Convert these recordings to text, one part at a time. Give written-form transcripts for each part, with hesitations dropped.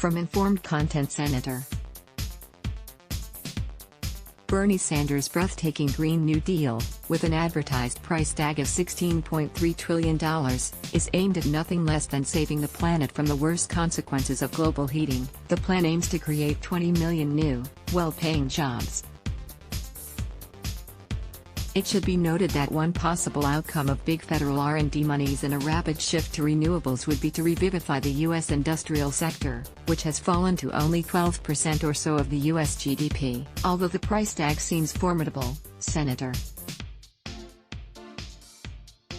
From Informed Content Senator. Bernie Sanders' breathtaking Green New Deal, with an advertised price tag of $16.3 trillion, is aimed at nothing less than saving the planet from the worst consequences of global heating. The plan aims to create 20 million new, well-paying jobs. It should be noted that one possible outcome of big federal R&D monies and a rapid shift to renewables would be to revivify the U.S. industrial sector, which has fallen to only 12% or so of the U.S. GDP. Although the price tag seems formidable, Senator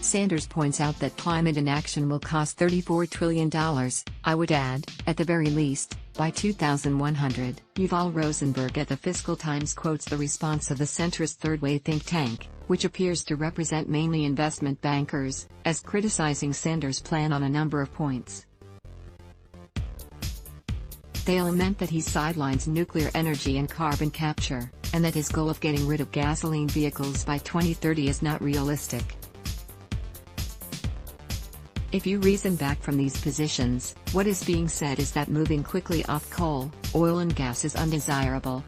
Sanders points out that climate inaction will cost $34 trillion, I would add, at the very least, by 2100. Yuval Rosenberg at the Fiscal Times quotes the response of the centrist Third Way think tank, which appears to represent mainly investment bankers, as criticizing Sanders' plan on a number of points. They lament that he sidelines nuclear energy and carbon capture, and that his goal of getting rid of gasoline vehicles by 2030 is not realistic. If you reason back from these positions, what is being said is that moving quickly off coal, oil and gas is undesirable.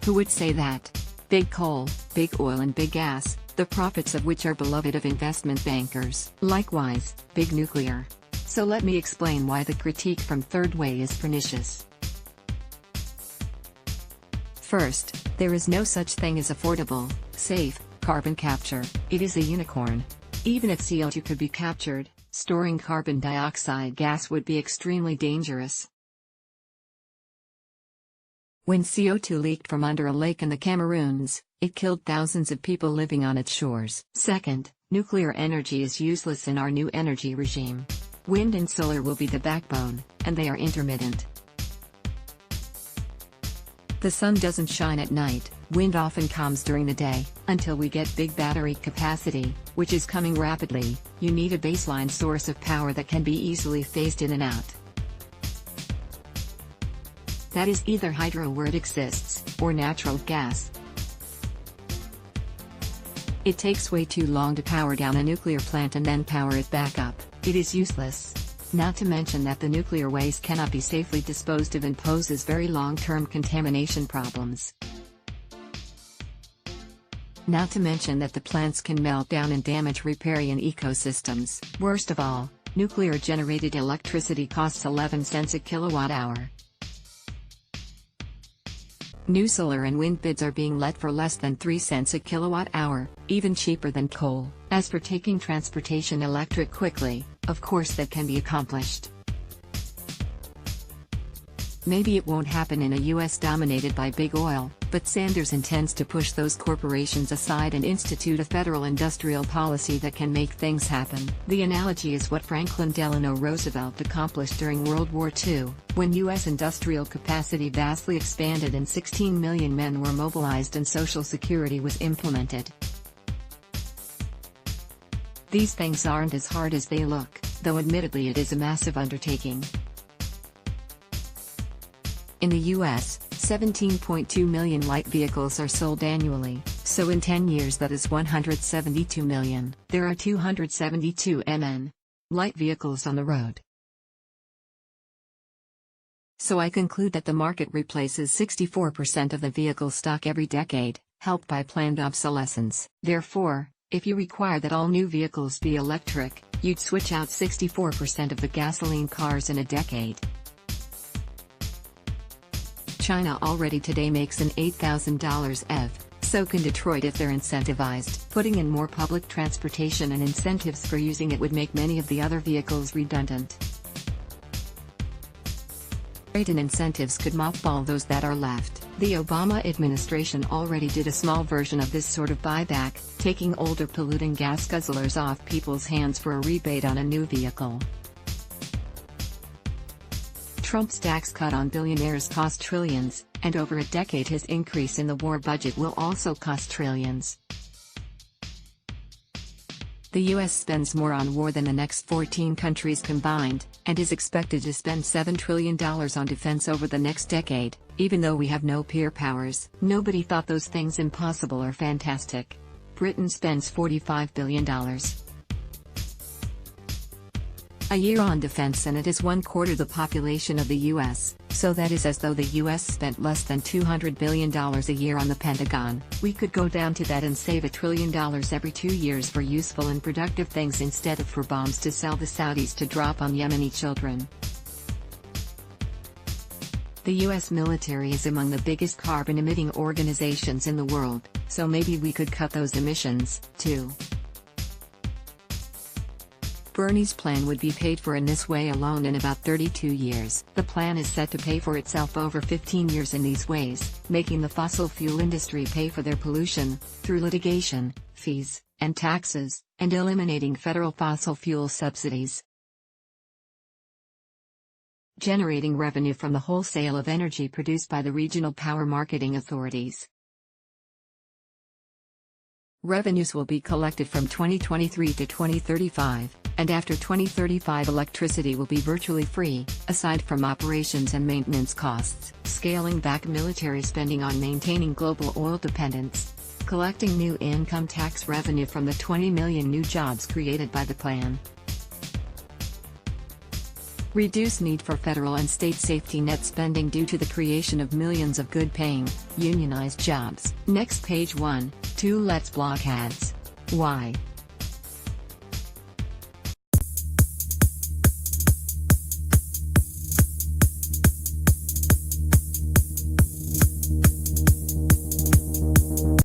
Who would say that? Big coal, big oil and big gas, the profits of which are beloved of investment bankers. Likewise, big nuclear. So let me explain why the critique from Third Way is pernicious. First, there is no such thing as affordable, safe, carbon capture. It is a unicorn. Even if CO2 could be captured, storing carbon dioxide gas would be extremely dangerous. When CO2 leaked from under a lake in the Cameroons, it killed thousands of people living on its shores. Second, nuclear energy is useless in our new energy regime. Wind and solar will be the backbone, and they are intermittent. The sun doesn't shine at night, wind often comes during the day. Until we get big battery capacity, which is coming rapidly, you need a baseline source of power that can be easily phased in and out. That is either hydro where it exists, or natural gas. It takes way too long to power down a nuclear plant and then power it back up. It is useless. Not to mention that the nuclear waste cannot be safely disposed of and poses very long-term contamination problems. Not to mention that the plants can melt down and damage riparian ecosystems. Worst of all, nuclear-generated electricity costs 11 cents a kilowatt-hour. New solar and wind bids are being let for less than 3 cents a kilowatt-hour, even cheaper than coal. As for taking transportation electric quickly, of course that can be accomplished. Maybe it won't happen in a US dominated by big oil, but Sanders intends to push those corporations aside and institute a federal industrial policy that can make things happen. The analogy is what Franklin Delano Roosevelt accomplished during World War II, when US industrial capacity vastly expanded and 16 million men were mobilized and Social Security was implemented. These things aren't as hard as they look, though admittedly it is a massive undertaking. In the US, 17.2 million light vehicles are sold annually, so in 10 years that is 172 million. There are 272 million light vehicles on the road. So I conclude that the market replaces 64% of the vehicle stock every decade, helped by planned obsolescence. Therefore, if you require that all new vehicles be electric, you'd switch out 64% of the gasoline cars in a decade. China already today makes an $8,000 EV, so can Detroit if they're incentivized. Putting in more public transportation and incentives for using it would make many of the other vehicles redundant. Trade and incentives could mothball those that are left. The Obama administration already did a small version of this sort of buyback, taking older polluting gas guzzlers off people's hands for a rebate on a new vehicle. Trump's tax cut on billionaires cost trillions, and over a decade his increase in the war budget will also cost trillions. The US spends more on war than the next 14 countries combined, and is expected to spend $7 trillion on defense over the next decade, even though we have no peer powers. Nobody thought those things impossible or fantastic. Britain spends $45 billion. a year on defense, and it is 1/4 the population of the US, so that is as though the US spent less than $200 billion a year on the Pentagon. We could go down to that and save $1 trillion every 2 years for useful and productive things instead of for bombs to sell the Saudis to drop on Yemeni children. The US military is among the biggest carbon-emitting organizations in the world, so maybe we could cut those emissions, too. Bernie's plan would be paid for in this way alone in about 32 years. The plan is set to pay for itself over 15 years in these ways, making the fossil fuel industry pay for their pollution, through litigation, fees, and taxes, and eliminating federal fossil fuel subsidies. Generating revenue from the wholesale of energy produced by the regional power marketing authorities. Revenues will be collected from 2023 to 2035, and after 2035 electricity will be virtually free, aside from operations and maintenance costs, scaling back military spending on maintaining global oil dependence, collecting new income tax revenue from the 20 million new jobs created by the plan. Reduce need for federal and state safety net spending due to the creation of millions of good-paying, unionized jobs. Next page 1, 2 Let's block ads. Why?